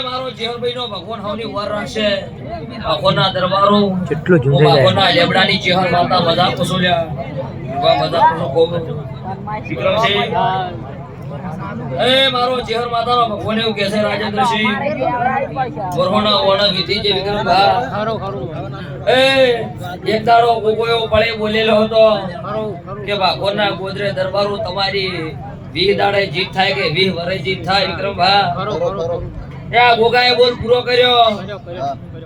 મારો જેહરભાઈ નો ભગવાન હવની વાર રાખશે ભગવાનના દરબારો કેટલો ઝુંઝાઈ જાય ભગવાનના લેબડાની જેહર માતા મજાક કસોલ્યા વા મજાક કસો કોમ વિક્રમસિંહ એ મારો જેહર માતાનો ભગવાન એવું કહે છે રાજેન્દ્રસિંહ વરહોના વણ વિધિ જે વિક્રમભા એ એક દાડો ગોગોયો પડે બોલેલો હતો કે ભગવાનના ગોદરે દરબારો તમારી 20 દાડે જીત થાય કે 20 વરે જીત થાય વિક્રમભા એ આ ગોગાએ બોલ પૂરો કર્યો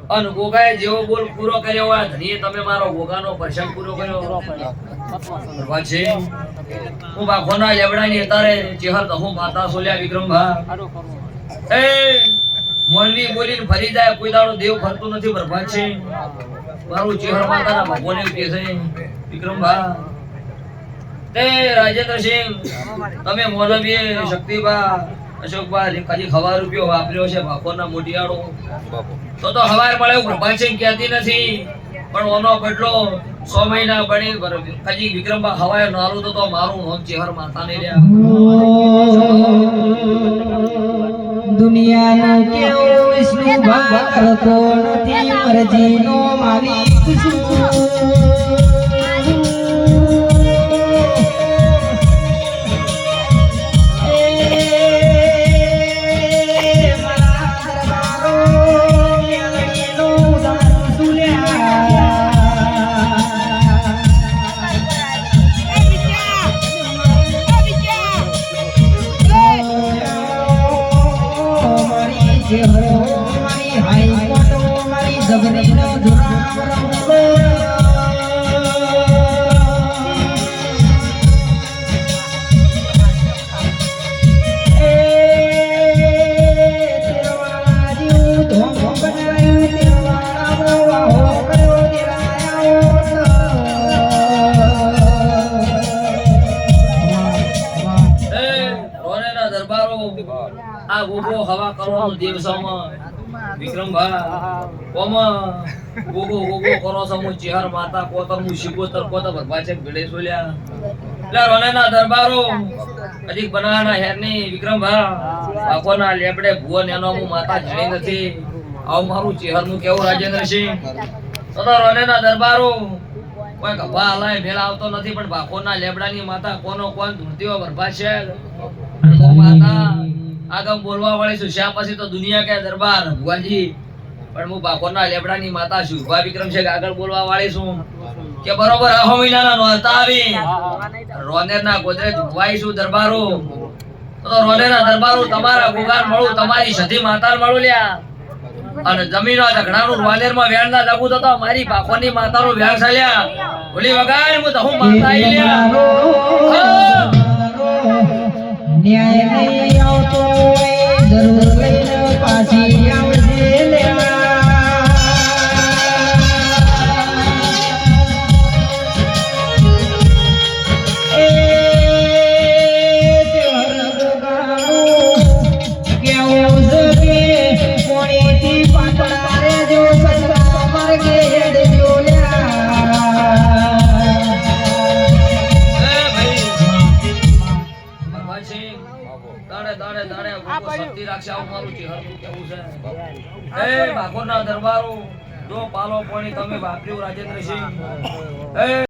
અને ગોગાએ જેવો બોલ પૂરો કર્યો આ ધણીએ તમે મારો ગોગાનો પ્રસંગ પૂરો કર્યો પછી હું બાખોના લેવડાની અતારે ચેહર દહું માતા સોલ્યા વિક્રમભા એ મોલવી બોલીને ફરી જાય કોઈ દાડો દેવ ફરતું નથી બરબાદ છે મારું ચેહર માતાના ભગવાન એવું કહે છે વિક્રમભા તે રાજેન્દ્રસિંહ તમે મોરબીએ શક્તિબા અશોકબા કદી ખવા રૂપિયો વાપર્યો છે ભાખોરના મોટિયાળો તો હવાર મળે એવું પ્રભાસિંહ કહેતી નથી પણ ઓનો બદલો 100 મહિના બની કદી વિક્રમબા હવાય નારું તો મારું નામ ચેહર માતાને લ્યા દુનિયાનો કેવો વિષ્ણુ ભારતો નથી મરજીનો માલિક છું મારી હાઈ કોટો મારી જગરીનો ધુરામ રંગો એ તેરવાળા જીવ ધોમ બનાવ્યું તેરવાળા વાહો કર્યો રોનેના દરબારો આ ગોગો હવા કરવાનો દિવસોમાં વિક્રમભા કોમાં ગોગો કરો સમો ચેહર માતા કોતર મુ શિકોતર કોતર ભરબાચે ભેડે સોલ્યા એટલે રોનેના દરબારો અધિક બનાના હેરની વિક્રમભા બાકોના લેબડે ભુવન એનો મુ માતા જણી નથી આવ મારું ચેહર નું કેવું રાજેન્દ્રસિંહ તો રોનેના દરબારો કોઈ ગભા હલાય ભેળ આવતો નથી પણ બાકોના લેબડાની માતા કોનો કોણ ધૂળતીઓ ભરબાચે અને માતા આગમ બોલવા વાળી છું શ્યા પછી તો દુનિયા કે દરબાર ભુવાજી પણ હું બાકોના લેબડાની માતા છું ભા વિક્રમ છે આગળ બોલવા વાળી છું કે બરોબર અહો મહિનાના નોરતા આવી રોનેરના ગોદરે ધુવાઈ છું દરબારો તો રોનેરના દરબારો તમારા ગુગાર મળું તમારી સધી માતા મળું લ્યા અને જમીનો ઝઘડાનું રોનેરમાં વેણ ના લાગુ તો મારી બાકોની માતાનું વેણ ચાલ્યા બોલી વગાડ હું તો હું માતા આઈ લ્યા ન્યાય નહીં આવતો જરૂર લઈને પાછી આવજે દરબારો જો પાલો પાણી તમે વાપર્યું રાજેન્દ્રસિંહ